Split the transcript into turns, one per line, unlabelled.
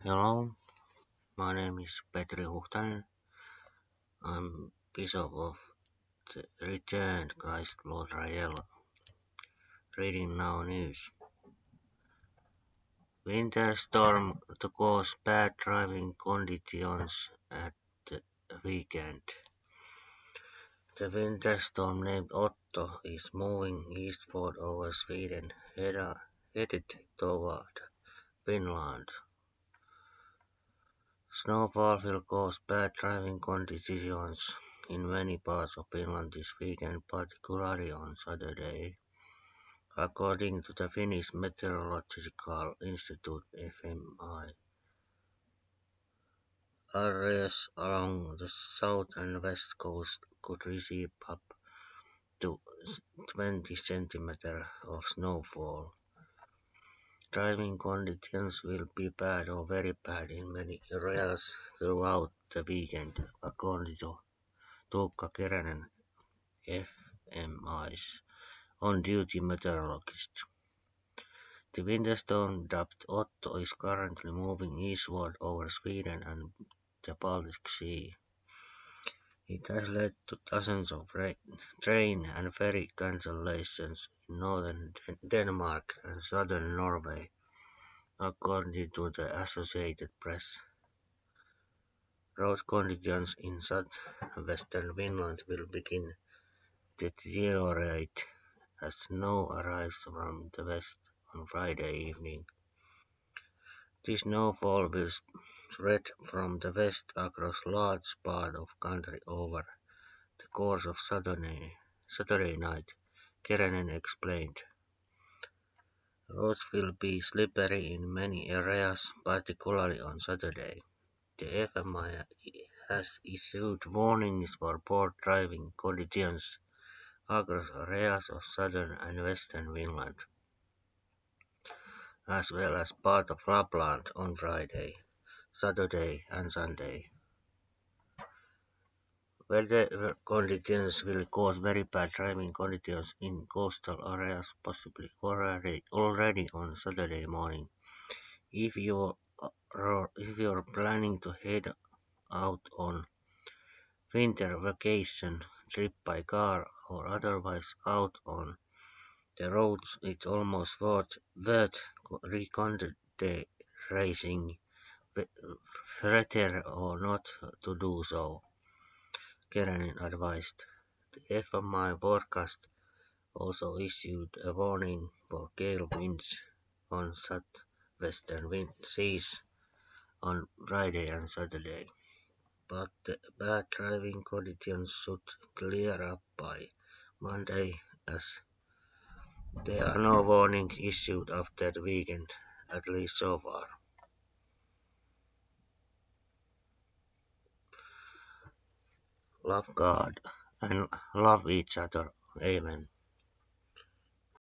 Hello, my name is Petri Huhtanen. I'm Bishop of the Returned Christ Lord Rajala. Reading now news. Winter storm to cause bad driving conditions at the weekend. The winter storm named Otto is moving eastward over Sweden, headed toward Finland. Snowfall will cause bad driving conditions in many parts of Finland this weekend, particularly on Saturday, according to the Finnish Meteorological Institute (FMI). Areas along the south and west coast could receive up to 20 centimeters of snowfall. Driving conditions will be bad or very bad in many areas throughout the weekend, according to Tuukka Keränen, FMI's on-duty meteorologist. The winter storm dubbed Otto is currently moving eastward over Sweden and the Baltic Sea. It has led to dozens of train and ferry cancellations in northern Denmark and southern Norway, according to the Associated Press. Road conditions in southwestern Finland will begin to deteriorate as snow arrives from the west on Friday evening. This snowfall will spread from the west across large part of country over the course of Saturday night, Keränen explained. Roads will be slippery in many areas, particularly on Saturday. The FMI has issued warnings for poor driving conditions across areas of southern and western Finland, as well as part of Lapland on Friday, Saturday and Sunday. Weather conditions will cause very bad driving conditions in coastal areas, possibly already on Saturday morning. If you're planning to head out on winter vacation, trip by car, or otherwise out on the roads, it's almost worth reconsidering whether or not to do so, Keränen advised. The FMI forecast also issued a warning for gale winds on southwestern seas on Friday and Saturday, but the bad driving conditions should clear up by Monday as there are no warnings issued after the weekend, at least so far. Love God and love each other. Amen.